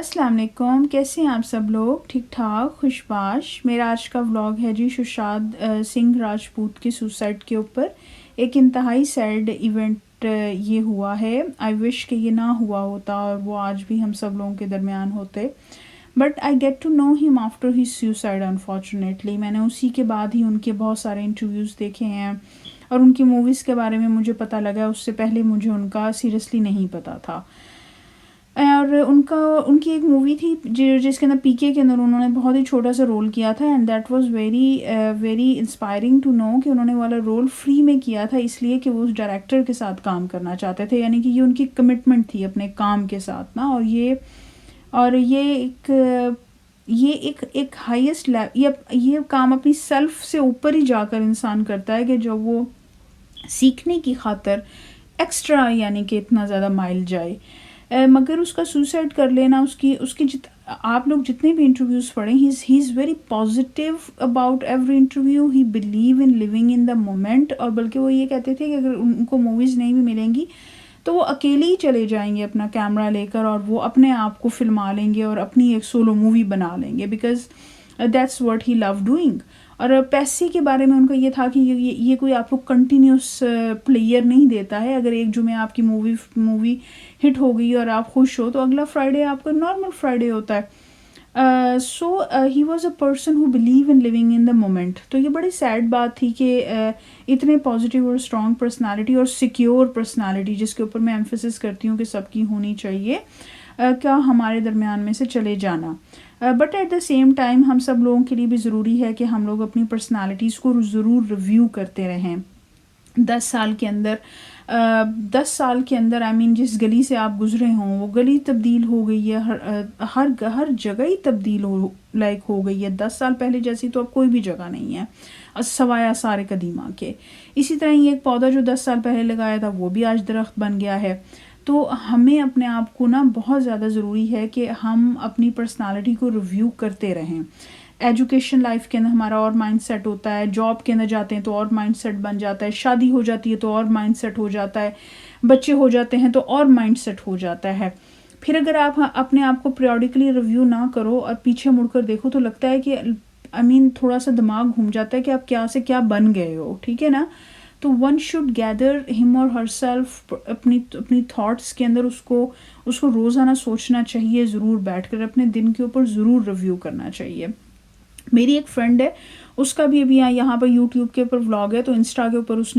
السلام علیکم، کیسے ہیں آپ سب لوگ؟ ٹھیک ٹھاک، خوش باش۔ میرا آج کا ولاگ ہے جی ششاد سنگھ راجپوت کے سوسائڈ کے اوپر۔ ایک انتہائی سیڈ ایونٹ یہ ہوا ہے۔ آئی وش کہ یہ نہ ہوا ہوتا اور وہ آج بھی ہم سب لوگوں کے درمیان ہوتے، but I get to know him after he suicide unfortunately. میں نے اسی کے بعد ہی ان کے بہت سارے انٹرویوز دیکھے ہیں اور ان کی موویز کے بارے میں مجھے پتہ لگا، اس سے پہلے مجھے ان کا سیریسلی نہیں پتہ تھا۔ اور ان کی ایک مووی تھی جس کے اندر پی کے اندر انہوں نے بہت ہی چھوٹا سا رول کیا تھا، and that was very inspiring to know کہ انہوں نے والا رول فری میں کیا تھا، اس لیے کہ وہ اس ڈائریکٹر کے ساتھ کام کرنا چاہتے تھے، یعنی کہ یہ ان کی کمٹمنٹ تھی اپنے کام کے ساتھ نا۔ اور یہ ایک ہائیسٹ یہ کام اپنی سیلف سے اوپر ہی جا کر انسان کرتا ہے کہ جب وہ سیکھنے کی خاطر ایکسٹرا یعنی کہ اتنا زیادہ مائل جائے، مگر اس کا سوسائڈ کر لینا، اس کی آپ لوگ جتنے بھی انٹرویوز پڑھیں، he is very positive about every interview, he believe in living in the moment, اور بلکہ وہ یہ کہتے تھے کہ اگر ان کو موویز نہیں بھی ملیں گی تو وہ اکیلے ہی چلے جائیں گے اپنا کیمرہ لے کر، اور وہ اپنے آپ کو فلما لیں گے اور اپنی ایک سولو مووی بنا لیں گے، because that's what he love doing. اور پیسے کے بارے میں ان کا یہ تھا کہ یہ کوئی آپ کو کنٹینیوس پلیئر نہیں دیتا ہے، اگر ایک جمعہ آپ کی مووی ہٹ ہو گئی اور آپ خوش ہو تو اگلا فرائیڈے آپ کا نارمل فرائیڈے ہوتا ہے۔ So he was a person who believe in living in the moment. تو یہ بڑی سیڈ بات تھی کہ اتنے پازیٹیو اور اسٹرانگ پرسنالٹی اور سیکیور پرسنالٹی، جس کے اوپر میں ایمفیسس کرتی ہوں کہ سب کی ہونی چاہیے، کیا ہمارے درمیان میں سے چلے جانا۔ But at the same time ہم سب لوگوں کے لیے بھی ضروری ہے کہ ہم لوگ اپنی پرسنالٹیز کو ضرور ریویو کرتے رہیں۔ 10 سال کے اندر آئی مین جس گلی سے آپ گزرے ہوں وہ گلی تبدیل ہو گئی ہے، ہر جگہ ہی تبدیل ہو گئی ہے۔ 10 سال پہلے جیسی تو اب کوئی بھی جگہ نہیں ہے سوائے سارے قدیمہ کے۔ اسی طرح یہ ایک پودا جو 10 سال پہلے لگایا تھا وہ بھی آج درخت بن گیا ہے۔ تو ہمیں اپنے آپ کو نا بہت زیادہ ضروری ہے کہ ہم اپنی پرسنالٹی کو ریویو کرتے رہیں۔ ایجوکیشن لائف کے اندر ہمارا اور مائنڈ سیٹ ہوتا ہے، جاب کے اندر جاتے ہیں تو اور مائنڈ سیٹ بن جاتا ہے، شادی ہو جاتی ہے تو اور مائنڈ سیٹ ہو جاتا ہے، بچے ہو جاتے ہیں تو اور مائنڈ سیٹ ہو جاتا ہے۔ پھر اگر آپ اپنے آپ کو پیریوڈکلی ریویو نہ کرو اور پیچھے مڑ کر دیکھو تو لگتا ہے کہ تھوڑا سا دماغ گھوم جاتا ہے کہ آپ کیا سے کیا بن گئے ہو، ٹھیک ہے نا۔ تو ون شوڈ گیدر ہم اور ہر سیلف، اپنی تھاٹس کے اندر اس کو روزانہ سوچنا چاہیے، ضرور بیٹھ کر اپنے دن کے اوپر ضرور ریویو کرنا چاہیے۔ میری ایک فرینڈ ہے، اس کا بھی ابھی یہاں پر یوٹیوب کے اوپر ولاگ ہے، تو انسٹا کے اوپر اس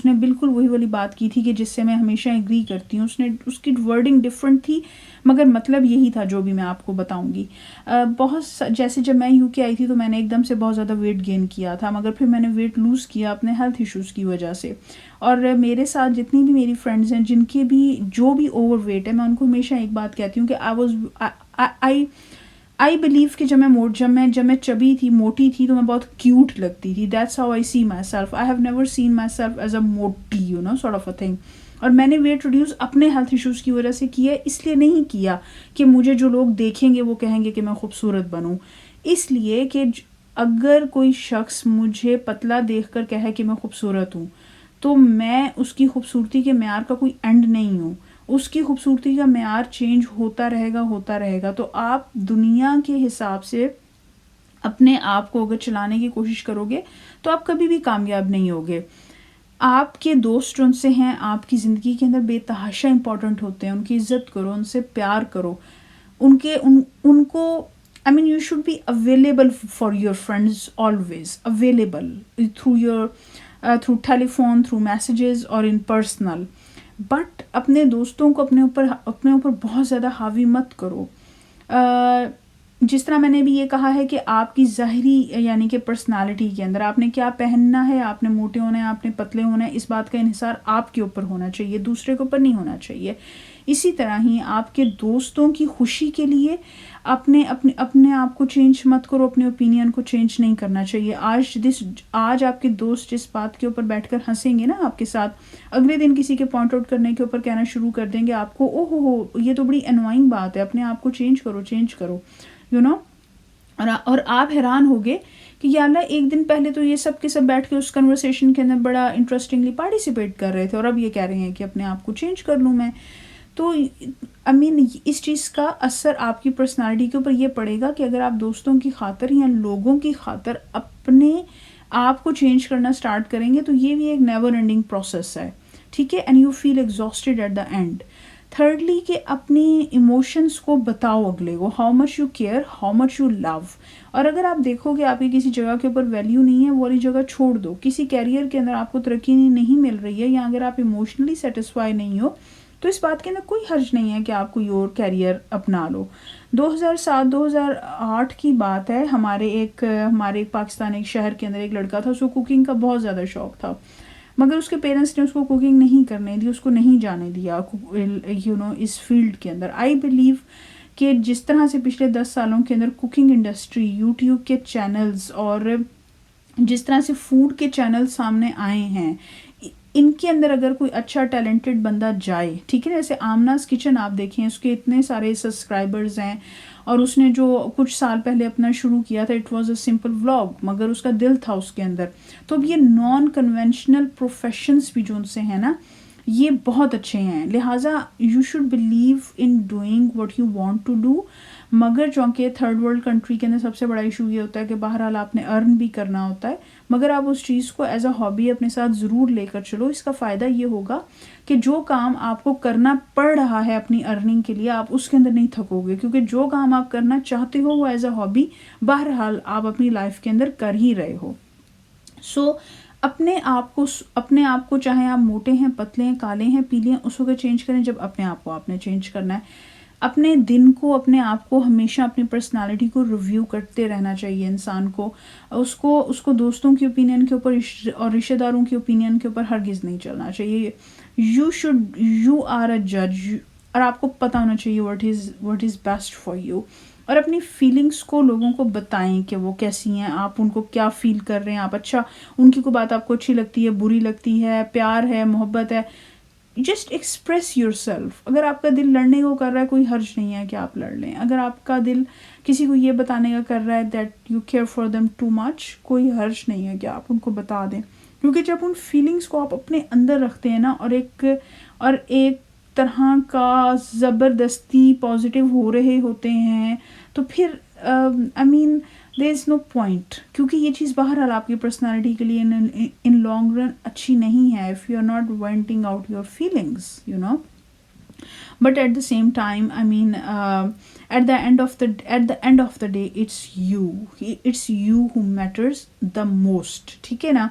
نے بالکل وہی والی بات کی تھی کہ جس سے میں ہمیشہ ایگری کرتی ہوں۔ اس کی ورڈنگ ڈفرینٹ تھی مگر مطلب یہی تھا جو بھی میں آپ کو بتاؤں گی۔ جیسے جب میں یو کے آئی تھی تو میں نے ایک دم سے بہت زیادہ ویٹ گین کیا تھا، مگر پھر میں نے ویٹ لوز کیا اپنے ہیلتھ ایشوز کی وجہ سے۔ اور میرے ساتھ جتنی بھی میری فرینڈز ہیں جن کے بھی جو بھی اوور ویٹ ہے، میں ان کو ہمیشہ ایک بات کہتی ہوں کہ آئی بلیو کہ جب میں چبی تھی، موٹی تھی تو میں بہت کیوٹ لگتی تھی۔ That's how I see myself. I have never seen myself as a موٹی سارٹ آف اے تھنگ۔ اور میں نے ویٹ ریڈیوس اپنے ہیلتھ ایشوز کی وجہ سے کیا، اس لیے نہیں کیا کہ مجھے جو لوگ دیکھیں گے وہ کہیں گے کہ میں خوبصورت بنوں، اس لیے کہ اگر کوئی شخص مجھے پتلا دیکھ کر کہے کہ میں خوبصورت ہوں تو میں اس کی خوبصورتی کے معیار کا کوئی اینڈ نہیں ہوں، اس کی خوبصورتی کا معیار چینج ہوتا رہے گا۔ تو آپ دنیا کے حساب سے اپنے آپ کو اگر چلانے کی کوشش کرو گے تو آپ کبھی بھی کامیاب نہیں ہوگے۔ آپ کے دوست جو ان سے ہیں آپ کی زندگی کے اندر بے تحاشا امپورٹنٹ ہوتے ہیں، ان کی عزت کرو، ان سے پیار کرو، ان کو you should be available for your friends, always available through telephone, through messages or in personal. But اپنے دوستوں کو اپنے اوپر بہت زیادہ حاوی مت کرو۔ جس طرح میں نے بھی یہ کہا ہے کہ آپ کی ظاہری یعنی کہ پرسنالٹی کے اندر آپ نے کیا پہننا ہے، آپ نے موٹے ہونا ہے، آپ نے پتلے ہونا ہے، اس بات کا انحصار آپ کے اوپر ہونا چاہیے، دوسرے کے اوپر نہیں ہونا چاہیے۔ اسی طرح ہی آپ کے دوستوں کی خوشی کے لیے اپنے آپ کو چینج مت کرو، اپنے اوپینین کو چینج نہیں کرنا چاہیے۔ آج آپ کے دوست جس بات کے اوپر بیٹھ کر ہنسیں گے نا آپ کے ساتھ، اگلے دن کسی کے پوائنٹ آؤٹ کرنے کے اوپر کہنا شروع کر دیں گے آپ کو، او ہو یہ تو بڑی انوائنگ بات ہے، اپنے آپ کو چینج کرو اور آپ حیران ہوگے کہ یا اللہ ایک دن پہلے تو یہ سب کے سب بیٹھ کے اس کنورسیشن کے اندر بڑا انٹرسٹنگلی پارٹیسپیٹ کر رہے تھے اور اب یہ کہہ رہے ہیں کہ اپنے آپ کو چینج کر لوں میں۔ تو اس چیز کا اثر آپ کی پرسنالٹی کے اوپر یہ پڑے گا کہ اگر آپ دوستوں کی خاطر یا لوگوں کی خاطر اپنے آپ کو چینج کرنا اسٹارٹ کریں گے تو یہ بھی ایک نیور اینڈنگ پروسیس ہے، ٹھیک ہے، and you feel exhausted at the end. Thirdly کہ اپنی ایموشنس کو بتاؤ اگلے کو، how much you care, how much you love. اور اگر آپ دیکھو کہ آپ کی کسی جگہ کے اوپر ویلیو نہیں ہے، وہ والی جگہ چھوڑ دو. کسی کیریئر کے اندر آپ کو ترقی نہیں مل رہی ہے، یا اگر آپ ایموشنلی سیٹسفائی نہیں ہو تو اس بات کے اندر کوئی حرج نہیں ہے کہ آپ کوئی اور کیریئر اپنا لو. 2007-2008 کی بات ہے، ہمارے ایک پاکستان ایک شہر کے اندر ایک لڑکا تھا، اس کو کوکنگ کا بہت زیادہ شوق تھا، مگر اس کے پیرنٹس نے اس کو کوکنگ نہیں کرنے دی، اس کو نہیں جانے دیا اس فیلڈ کے اندر. آئی بلیو کہ جس طرح سے پچھلے 10 سالوں کے اندر کوکنگ انڈسٹری، یوٹیوب کے چینلز اور جس طرح سے فوڈ کے چینل سامنے آئے ہیں، ان کے اندر اگر کوئی اچھا ٹیلنٹڈ بندہ جائے، ٹھیک ہے، جیسے آمناز کچن آپ دیکھیں، اس کے اتنے سارے سبسکرائبرز ہیں، اور اس نے جو کچھ سال پہلے اپنا شروع کیا تھا، it was a simple vlog, مگر اس کا دل تھا اس کے اندر. تو اب یہ نان کنونشنل پروفیشنز بھی جو ان سے ہیں نا، یہ بہت اچھے ہیں، لہٰذا you should believe in doing what you want to do. مگر چونکہ تھرڈ ورلڈ کنٹری کے اندر سب سے بڑا ایشو یہ ہوتا ہے کہ بہرحال آپ نے ارن بھی کرنا ہوتا ہے، مگر آپ اس چیز کو ایز اے ہابی اپنے ساتھ ضرور لے کر چلو. اس کا فائدہ یہ ہوگا کہ جو کام آپ کو کرنا پڑ رہا ہے اپنی ارننگ کے لیے، آپ اس کے اندر نہیں تھکو گے، کیونکہ جو کام آپ کرنا چاہتے ہو وہ ایز اے ہابی بہرحال آپ اپنی لائف کے اندر کر ہی رہے ہو. سو اپنے آپ کو چاہے آپ موٹے ہیں، پتلے ہیں، کالے ہیں، پیلے ہیں، اس وقت چینج کریں جب اپنے آپ کو آپ نے چینج کرنا ہے. اپنے دن کو، اپنے آپ کو ہمیشہ اپنی پرسنالٹی کو ریویو کرتے رہنا چاہیے انسان کو. اس کو دوستوں کی اوپینین کے اوپر اور رشتہ داروں کی اوپینین کے اوپر ہرگز نہیں چلنا چاہیے. یو آر اے جج، اور آپ کو پتہ ہونا چاہیے what is best for you. اور اپنی فیلنگس کو لوگوں کو بتائیں کہ وہ کیسی ہیں، آپ ان کو کیا فیل کر رہے ہیں. آپ اچھا، ان کی کوئی بات آپ کو اچھی لگتی ہے، بری لگتی ہے، پیار ہے، محبت ہے، جسٹ ایکسپریس یور سیلف. اگر آپ کا دل لڑنے کو کر رہا ہے، کوئی حرج نہیں ہے کہ آپ لڑ لیں. اگر آپ کا دل کسی کو یہ بتانے کا کر رہا ہے that you care for them too much, کوئی حرج نہیں ہے کہ آپ ان کو بتا دیں. کیونکہ جب ان فیلنگس کو آپ اپنے اندر رکھتے ہیں نا، اور ایک طرح کا زبردستی پازیٹیو ہو رہے ہوتے ہیں، تو پھر there is no point، کیونکہ یہ چیز بہرحال آپ کی پرسنالٹی کے لیے ان لانگ رن اچھی نہیں ہے if you are not venting out your feelings, but at the same time at the end of the day it's you who matters the most. ٹھیک ہے نا،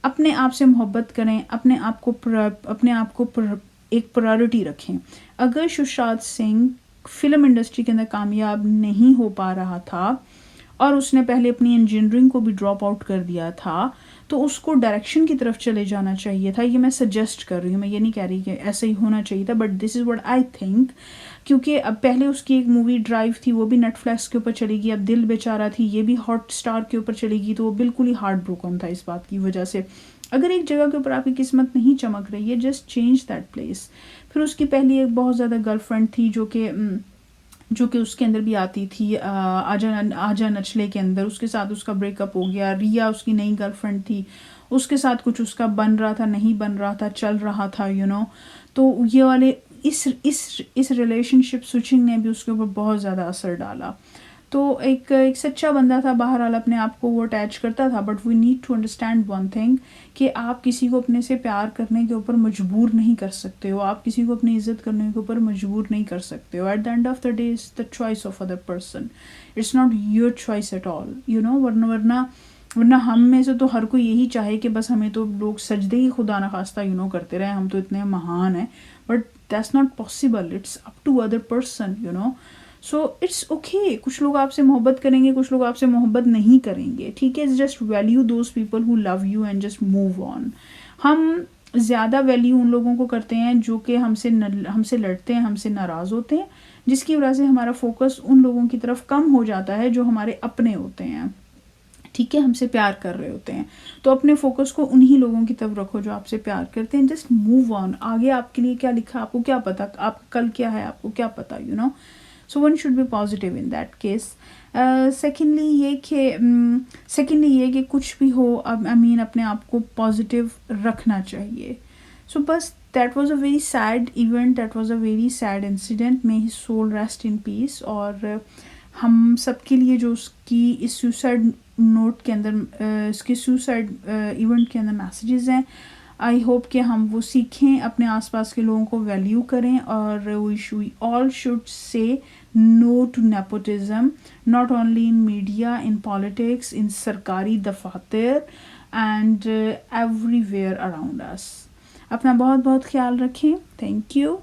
اپنے آپ سے محبت کریں، اپنے آپ کو ایک پرائورٹی رکھیں. اگر ششانت سنگھ فلم انڈسٹری کے اندر کامیاب نہیں ہو پا رہا تھا اور اس نے پہلے اپنی انجینئرنگ کو بھی ڈراپ آؤٹ کر دیا تھا، تو اس کو ڈائریکشن کی طرف چلے جانا چاہیے تھا. یہ میں سجیسٹ کر رہی ہوں، میں یہ نہیں کہہ رہی کہ ایسا ہی ہونا چاہیے تھا، but this is what I think. کیونکہ اب پہلے اس کی ایک مووی ڈرائیو تھی، وہ بھی نیٹ فلیکس کے اوپر چلے گی. اب دل بیچارہ تھی، یہ بھی ہاٹ اسٹار کے اوپر چلے گی، تو وہ بالکل ہی ہارٹ بروکن تھا اس بات کی وجہ سے. اگر ایک جگہ کے اوپر آپ کی قسمت نہیں چمک رہی ہے، جسٹ چینج دیٹ پلیس. پھر اس کی پہلی ایک بہت زیادہ گرل فرینڈ تھی جو کہ اس کے اندر بھی آتی تھی، آجا نچلے کے اندر. اس کے ساتھ اس کا بریک اپ ہو گیا. ریا اس کی نئی گرل فرینڈ تھی، اس کے ساتھ کچھ اس کا بن رہا تھا، نہیں بن رہا تھا، چل رہا تھا تو یہ والے اس ریلیشن شپ سوئچنگ نے بھی اس کے اوپر بہت زیادہ اثر ڈالا. تو ایک سچا بندہ تھا، بہرحال اپنے آپ کو وہ اٹیچ کرتا تھا. But we need to understand one thing کہ آپ کسی کو اپنے سے پیار کرنے کے اوپر مجبور نہیں کر سکتے ہو، آپ کسی کو اپنی عزت کرنے کے اوپر مجبور نہیں کر سکتے ہو. At the end of the day is the choice of other person, it's not your choice at all. ورنہ ہم میں سے تو ہر کوئی یہی چاہے کہ بس ہمیں تو لوگ سجدے ہی خدا نخواستہ کرتے رہے، ہم تو اتنے مہان ہیں. But that's not possible, it's up to other person. So it's okay. کچھ لوگ آپ سے محبت کریں گے، کچھ لوگ آپ سے محبت نہیں کریں گے، ٹھیک ہے. Just value those people who love you and just move on. ہم زیادہ ویلیو ان لوگوں کو کرتے ہیں جو کہ ہم سے لڑتے ہیں، ہم سے ناراض ہوتے ہیں، جس کی وجہ سے ہمارا فوکس ان لوگوں کی طرف کم ہو جاتا ہے جو ہمارے اپنے ہوتے ہیں، ٹھیک ہے، ہم سے پیار کر رہے ہوتے ہیں. تو اپنے فوکس کو انہی لوگوں کی طرف رکھو جو آپ سے پیار کرتے ہیں. جسٹ موو آن. آگے آپ کے لیے کیا لکھا آپ کو کیا پتا، آپ کل کیا ہے آپ کو کیا پتا. So one should be positive in that case. Secondly یہ کہ کچھ بھی ہو اپنے آپ کو پازیٹیو رکھنا چاہیے. So بس that was a very sad event, that was a very sad incident. May his soul rest in peace. اور ہم سب کے لیے جو اس کی اس سوسائڈ نوٹ کے اندر اس کے سوسائڈ ایونٹ کے اندر میسیجز ہیں، آئی ہوپ کہ ہم وہ سیکھیں، اپنے آس پاس کے لوگوں کو ویلیو کریں، اور وی all should say no to nepotism, not only in media, in politics, in سرکاری دفاتر and everywhere around us. اپنا بہت بہت خیال رکھیں. Thank you.